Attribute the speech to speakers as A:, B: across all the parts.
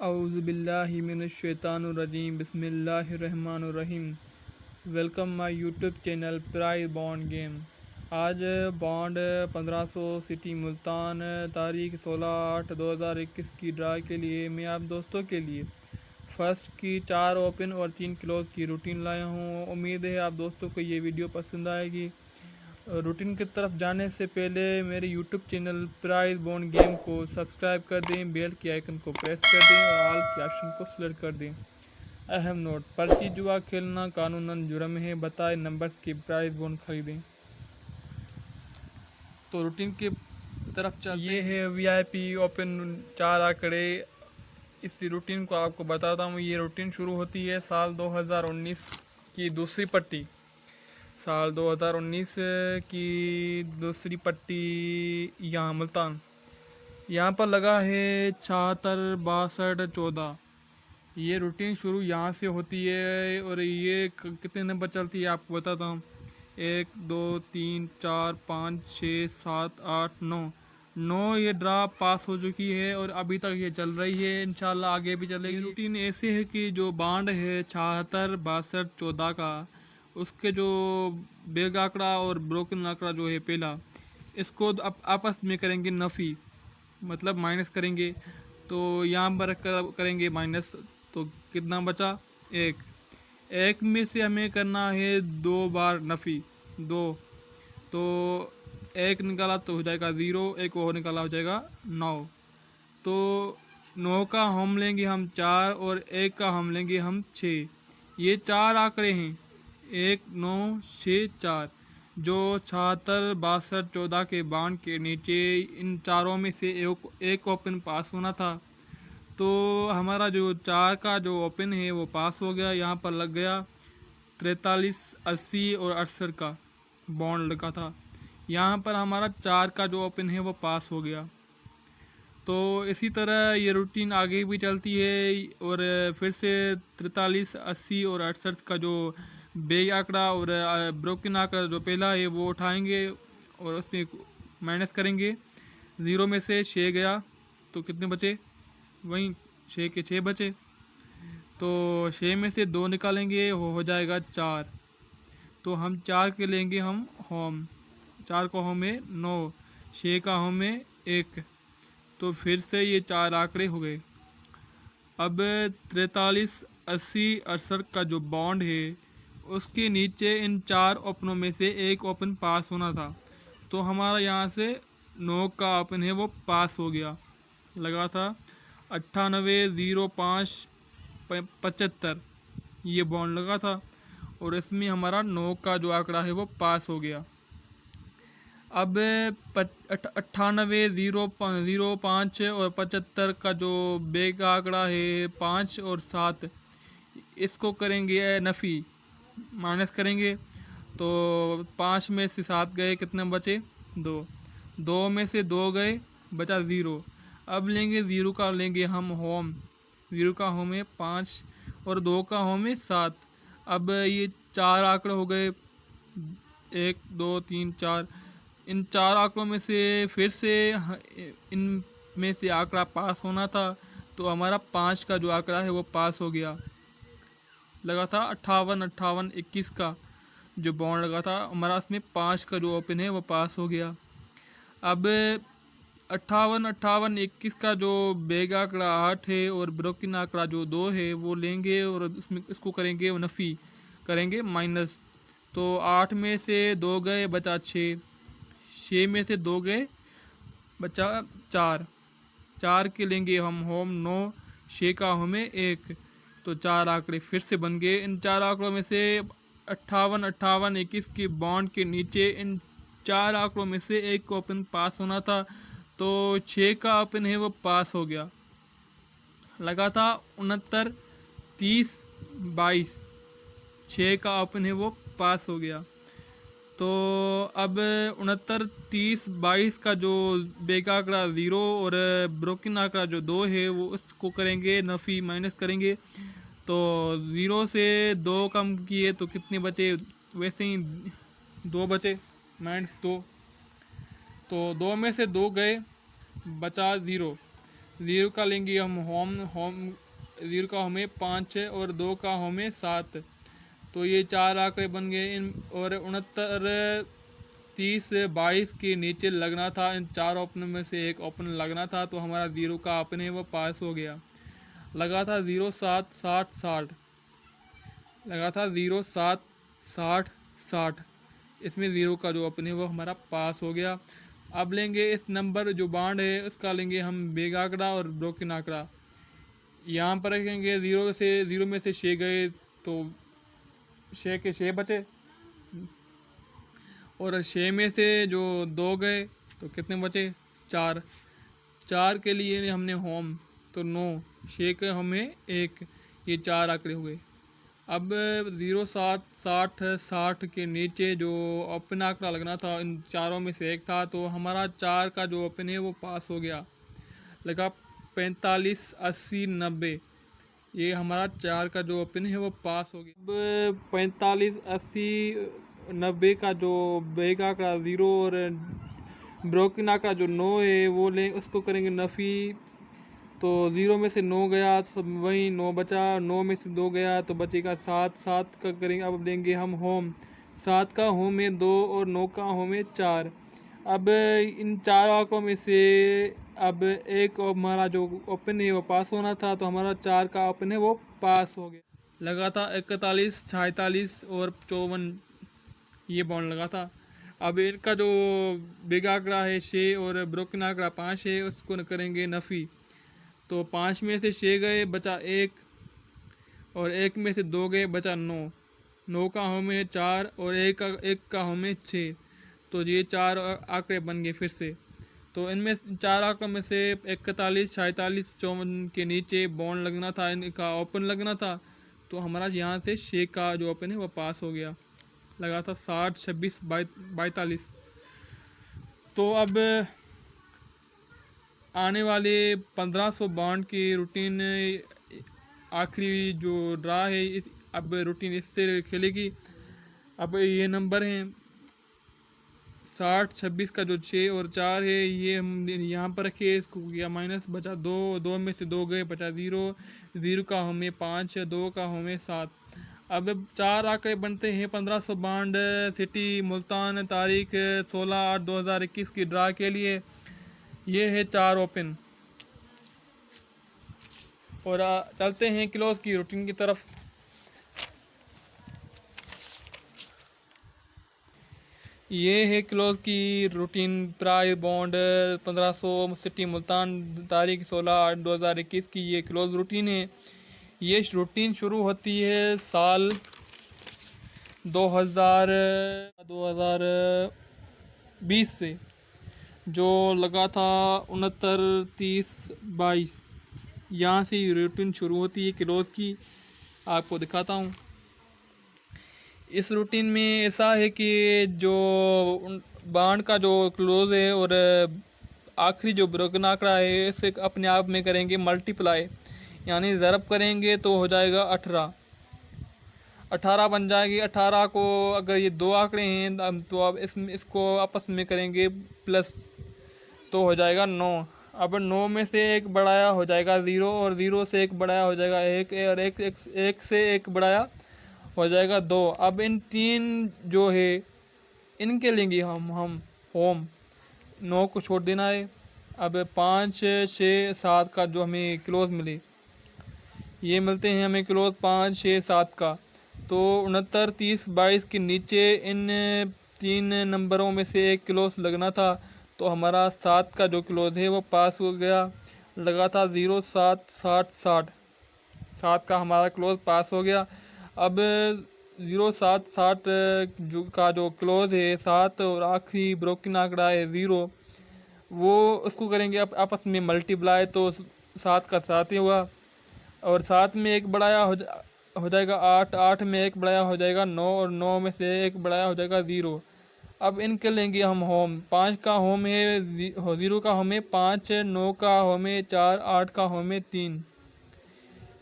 A: औज़ुबिल्लाहि मिनश्शैतानिर्रजीम बिस्मिल्लाहिर्रहमानिर्रहीम। Welcome my YouTube channel prize bond game. आज बॉन्ड 1500 सिटी मुल्तान तारीख 16/8/2021 की ड्रा के लिए मैं आप दोस्तों के लिए फर्स्ट की 4 ओपन और 3 क्लोज की रूटीन लाया हूँ। उम्मीद है आप दोस्तों को ये वीडियो पसंद आएगी। रूटीन की तरफ जाने से पहले मेरे YouTube channel prize bond game को सब्सक्राइब कर दें, बेल के आइकन को प्रेस कर दें और ऑल के ऑप्शन को सिलेक्ट कर दें। अहम नोट, पर्ची जुआ खेलना कानूनन जुर्म है। बताए नंबर्स की प्राइज बॉन्ड खरीदें। तो रूटीन की तरफ चलते ये है वीआईपी ओपन 4 आंकड़े। इस रूटीन को आपको बताता हूँ। ये रूटीन शुरू होती है साल 2019 की दूसरी पट्टी। साल 2019 की दूसरी पट्टी यहाँ मुल्तान। यहाँ पर लगा है 76 62 14। ये रूटीन शुरू यहाँ से होती है और ये कितने नंबर चलती है आपको बताता हूँ। 1 2 3 4 5 6 7 8 9 ये ड्रा पास हो चुकी है और अभी तक ये चल रही है। इंशाल्लाह आगे भी चलेगी। रूटीन ऐसे है कि जो बांड है 76 62 14 का, उसके जो बेग आंकड़ा और ब्रोकन आंकड़ा जो है पहला, इसको आपस में करेंगे नफ़ी, मतलब माइनस करेंगे। तो यहाँ पर करेंगे माइनस, तो कितना बचा? एक में से हमें करना है 2 बार नफ़ी, 2। तो 1 निकाला तो हो जाएगा 0, एक और निकाला हो जाएगा 9। तो 9 का हम लेंगे हम 4 और 1 का हम लेंगे हम 6। ये 4 आंकड़े हैं, 1 9 6 4, जो 76 62 14 के बांड के नीचे इन चारों में से एक ओपन पास होना था। तो हमारा जो 4 का जो ओपन है वो पास हो गया। यहाँ पर लग गया 43 80 और 68 का बॉन्ड लगा था। यहाँ पर हमारा 4 का जो ओपन है वो पास हो गया। तो इसी तरह ये रूटीन आगे भी चलती है और फिर से 43 80 और 68 का जो बेग आंकड़ा और ब्रोकन आंकड़ा जो पहला है वो उठाएंगे और उसमें माइनस करेंगे। 0 में से 6 गया तो कितने बचे? वहीं 6 के 6 बचे। तो 6 में से 2 निकालेंगे, हो जाएगा 4। तो हम 4 के लेंगे हम होम। 4 का होम है 9, 6 का होम है 1। तो फिर से ये 4 आंकड़े हो गए। अब 43 80 68 का जो बॉन्ड है उसके नीचे इन 4 ओपनों में से एक ओपन पास होना था। तो हमारा यहाँ से 9 का ओपन है वो पास हो गया। लगा था 98 05 75, ये बॉन्ड लगा था और इसमें हमारा 9 का जो आंकड़ा है वो पास हो गया। अब 98 05 और 75 का जो बेग का आंकड़ा है 5 और 7, इसको करेंगे नफ़ी, माइनस करेंगे। तो 5 में से 7 गए, कितने बचे? 2 में से 2 गए, बचा 0। अब लेंगे 0 का लेंगे हम होम। 0 का होम है 5 और 2 का होम है 7। अब ये 4 आंकड़े हो गए, 1 2 3 4। इन 4 आंकड़ों में से फिर से इन में से आंकड़ा पास होना था। तो हमारा 5 का जो आंकड़ा है वो पास हो गया। लगा था 58 58 21 का जो बॉन्ड लगा था हमारा, उसमें 5 का जो ओपन है वो पास हो गया। अब 58 58 21 का जो बेग आंकड़ा 8 है और ब्रोकन आंकड़ा जो 2 है वो लेंगे और उसमें इसको करेंगे नफ़ी, करेंगे माइनस। तो 8 में से 2 गए, बचा 6। 6 में से 2 गए, बचा 4। 4 के लेंगे हम होम 9, 6 का होम है 1। तो 4 आंकड़े फिर से बन गए। इन 4 आंकड़ों में से 58 58 21 के बॉन्ड के नीचे इन 4 आंकड़ों में से एक ओपन पास होना था। तो 6 का ओपन है वो पास हो गया। लगा था 69 30 22, 6 का ओपन है वो पास हो गया। तो अब 69 30 22 का जो बेग आंकड़ा 0 और ब्रोकन आंकड़ा जो 2 है वो उसको करेंगे नफ़ी, माइनस करेंगे। तो 0 से 2 कम किए तो कितने बचे? वैसे ही 2 बचे, -2। तो 2 में से 2 गए, बचा 0। ज़ीरो का लेंगे हम होम होम, ज़ीरो का होम है 5 और 2 का होम है 7। तो ये 4 आंकड़े बन गए इन। और 69, 30, 22 के नीचे लगना था, इन 4 ओपन में से एक ओपन लगना था, तो हमारा ज़ीरो का ओपन है वो पास हो गया। लगा था 0, 7, 60, 60, लगा था 0, 7, 60, 60। इसमें ज़ीरो का जो ओपन है वो हमारा पास हो गया। अब लेंगे इस नंबर जो बांड है उसका लेंगे हम बेग आंकड़ा और ब्रोकन आंकड़ा। यहाँ पर रखेंगे ज़ीरो में से 6 गए तो 6 के 6 बचे, और 6 में से जो 2 गए तो कितने बचे 4। 4 के लिए हमने होम तो 9, 6 के हमें 1, ये 4 आंकड़े हुए। अब 0, 7, 60, 60 के नीचे जो ओपन आंकड़ा लगना था इन चारों में से एक था, तो हमारा 4 का जो ओपन है वो पास हो गया। लगा 45, 80, 90, ये हमारा 4 का जो ओपन है वो पास हो गया। अब 45, 80, 90 का जो बेग आंकड़ा 0 और ब्रोकन आंकड़ा जो 9 है वो लें, उसको करेंगे नफ़ी। तो 0 में से 9 गया तो वही 9 बचा, 9 में से 2 गया तो बचेगा 7, 7 का करेंगे। अब देंगे हम होम, 7 का होम है 2 और 9 का होम है 4। अब इन 4 आंकड़ों में से अब एक हमारा जो ओपन है वो पास होना था, तो हमारा 4 का ओपन है वो पास हो गया। लगा था 41, 46 और 54, ये बॉन्ड लगा था। अब इनका जो बिग आंकड़ा है 6 और ब्रोकन आंकड़ा 5 है, उसको करेंगे नफ़ी। तो 5 में से 6 गए बचा 1, और 1 में से 2 गए बचा 9। 9 का होम है 4 और 1 का होम है 6। तो ये 4 आंकड़े बन गए फिर से। तो इनमें 4 आंकड़ों में से 41, 46, 54 के नीचे बॉन्ड लगना था, इनका ओपन लगना था, तो हमारा यहाँ से 6 का जो ओपन है वो पास हो गया। लगा था 60, 26, 42। तो अब आने वाले 1500 बॉन्ड की रूटीन आखिरी जो ड्रा है अब रूटीन इससे खेलेगी। अब ये नंबर हैं 60, 26 का जो 6 और 4 है ये हम यहाँ पर रखे, इसको किया माइनस, बचा 2, 2 में से 2 गए बचा 0, 0 का हमें 5, 2 का हमें 7। अब 4 आंकड़े बनते हैं 1500 बॉन्ड सिटी मुल्तान, तारीख 16/8/2021 की ड्रा के लिए। ये है 4 ओपन। और चलते हैं क्लोज की रूटीन की तरफ। ये है क्लोज की routine. Price bond 1500 city Multan, तारीख 16/8/2021 की ये क्लोज रूटीन है। ये रूटीन शुरू होती है साल 2020 से, जो लगा था 69, 30, 22, यहाँ से रूटीन शुरू होती है क्लोज की। आपको दिखाता हूँ। इस रूटीन में ऐसा है कि जो बांड का जो क्लोज है और आखिरी जो ब्रोकन आंकड़ा है इसे अपने आप में करेंगे मल्टीप्लाई, यानी ज़रब करेंगे तो हो जाएगा 18, 18 बन जाएगी। 18 को अगर ये 2 आंकड़े हैं तो अब इसको आपस में करेंगे प्लस, तो हो जाएगा 9। अब 9 में से एक बढ़ाया हो जाएगा 0, और 0 से एक बढ़ाया हो जाएगा 1, और 1 से एक बढ़ाया हो जाएगा 2। अब इन 3 जो है इनके लेंगे हम होम, 9 को छोड़ देना है। अब 5, 6, 7 का जो हमें क्लोज मिले, ये मिलते हैं हमें क्लोज 5, 6, 7 का। तो 69, 30, 22 के नीचे इन 3 नंबरों में से एक क्लोज लगना था, तो हमारा 7 का जो क्लोज है वो पास हो गया। लगा था 0, 7, 60, 60, 7 का हमारा क्लोज पास हो गया। अब 0, 7, 60 का जो क्लोज है 7 और आखिरी ब्रोकन आंकड़ा है 0, वो उसको करेंगे आपस में मल्टीप्लाई, तो 7 का 7 ही हुआ, और 7 में एक बढ़ाया हो जाएगा 8, 8 में एक बढ़ाया हो जाएगा 9, और 9 में से एक बढ़ाया हो जाएगा 0। अब इनके लेंगे हम होम। 5 का होम है 0 का होम है 5, 9 का होम है 4, 8 का होम है 3।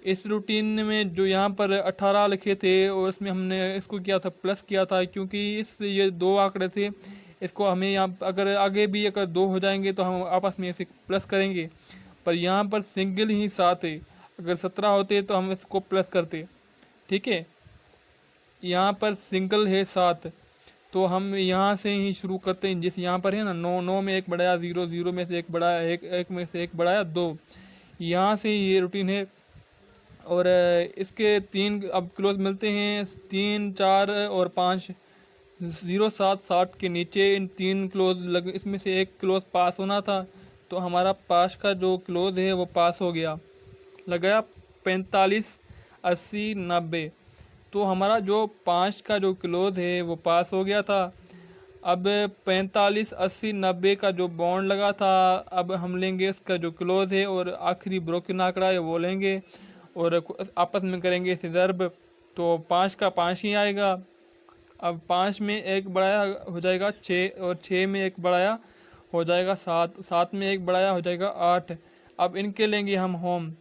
A: इस रूटीन में जो यहाँ पर 18 लिखे थे और इसमें हमने इसको किया था प्लस किया था, क्योंकि ये 2 आंकड़े थे, इसको हमें यहाँ अगर आगे भी अगर 2 हो जाएंगे तो हम आपस में इसे प्लस करेंगे। पर यहाँ पर सिंगल ही 7 है। अगर 17 होते तो हम इसको प्लस करते, ठीक है। यहाँ पर सिंगल है 7, तो हम यहाँ से ही शुरू करते हैं। जिस यहाँ पर है ना 9, 9 में 1 बढ़ाया 0, 0 में से 1 बढ़ाया 1, 1 में से 1 बढ़ाया 2, यहाँ से ये रूटीन है। और इसके 3 अब क्लोज मिलते हैं, 3, 4 और 5। 0, 7, 60 के नीचे इन 3 क्लोज लग, इसमें से एक क्लोज पास होना था, तो हमारा पास का जो क्लोज है वो पास हो गया। लगाया 45, 80, 90, तो हमारा जो 5 का जो क्लोज है वो पास हो गया था। अब 45, 80, 90 का जो बॉन्ड लगा था, अब हम लेंगे इसका जो क्लोज है और आखिरी ब्रोकन आंकड़ा है वो लेंगे और आपस में करेंगे सिजर्ब, तो 5 का 5 ही आएगा। अब 5 में 1 बढ़ाया हो जाएगा 6, और 6 में 1 बढ़ाया हो जाएगा 7, 7 में 1 बढ़ाया हो जाएगा 8। अब इनके लेंगे हम होम,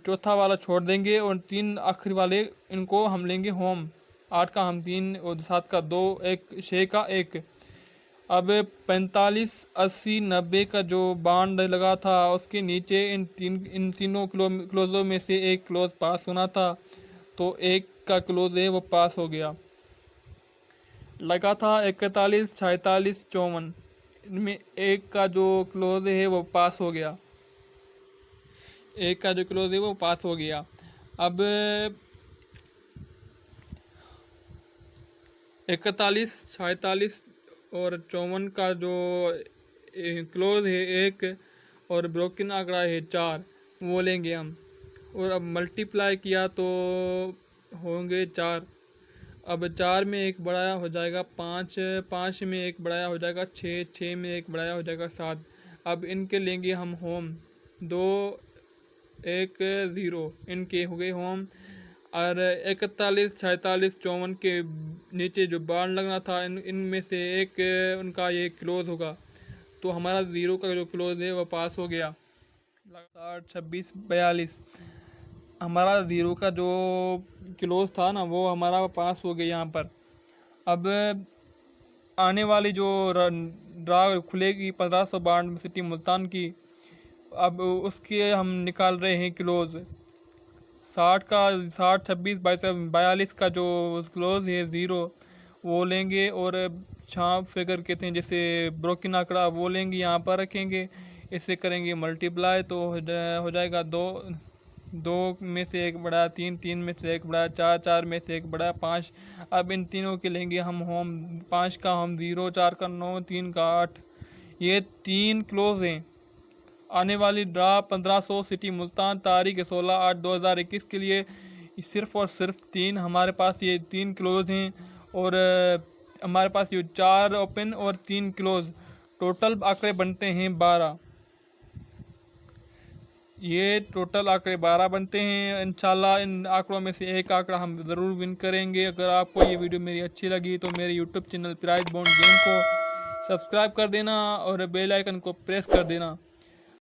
A: चौथा वाला छोड़ देंगे और 3 आखिरी वाले इनको हम लेंगे होम। 8 का हम 3 और 7 का 2, 1, 6 का 1। अब 45, 80, 90 का जो बांड लगा था उसके नीचे इन तीनों क्लोजों में से एक क्लोज पास होना था, तो एक का क्लोज है वो पास हो गया। लगा था 41, 46, 54, इनमें एक का जो क्लोज है वो पास हो गया, एक का जो क्लोज है वो पास हो गया। अब 41, 46 और 54 का जो क्लोज है 1 और ब्रोकन आंकड़ा है 4, वो लेंगे हम। और अब मल्टीप्लाई किया तो होंगे 4। अब 4 में 1 बढ़ाया हो जाएगा 5, 5 में 1 बढ़ाया हो जाएगा 6, 6 में 1 बढ़ाया हो जाएगा 7। अब इनके लेंगे हम होम, 2, 1, 0, इनके हो गए होम। और 41, 46, 54 के नीचे जो बांड लगना था इनमें से एक उनका ये क्लोज होगा, तो हमारा 0 का जो क्लोज है वो पास हो गया। 26, 42 हमारा 0 का जो क्लोज था ना वो हमारा पास हो गया यहाँ पर। अब आने वाली जो ड्रा खुलेगी 1500 बांड सिटी मुल्तान की, अब उसके हम निकाल रहे हैं क्लोज। 60 का 60, 26, 42 का जो क्लोज है 0 वो लेंगे और छाप फिगर कहते हैं जैसे ब्रोकन आंकड़ा वो लेंगे, यहाँ पर रखेंगे, इससे करेंगे मल्टीप्लाई, तो हो जाएगा 2, 2 में से 1 बढ़ाया 3, 3 में से 1 बढ़ाया 4, 4 में से 1 बढ़ाया 5। अब इन तीनों के लेंगे हम होम, 5 का हम 0, 4 का 9, 3 का 8, ये 3 क्लोज हैं। आने वाली ड्रा 1500 सिटी मुल्तान तारीख 16/8/2021 के लिए सिर्फ़ और सिर्फ 3 हमारे पास ये 3 क्लोज हैं, और हमारे पास ये 4 ओपन और 3 क्लोज, टोटल आंकड़े बनते हैं 12। ये टोटल आंकड़े 12 बनते हैं। इंशाल्लाह इन आंकड़ों में से एक आंकड़ा हम ज़रूर विन करेंगे। अगर आपको ये वीडियो मेरी अच्छी लगी तो मेरे YouTube channel price bond game को सब्सक्राइब कर देना और बेल आइकन को प्रेस कर देना।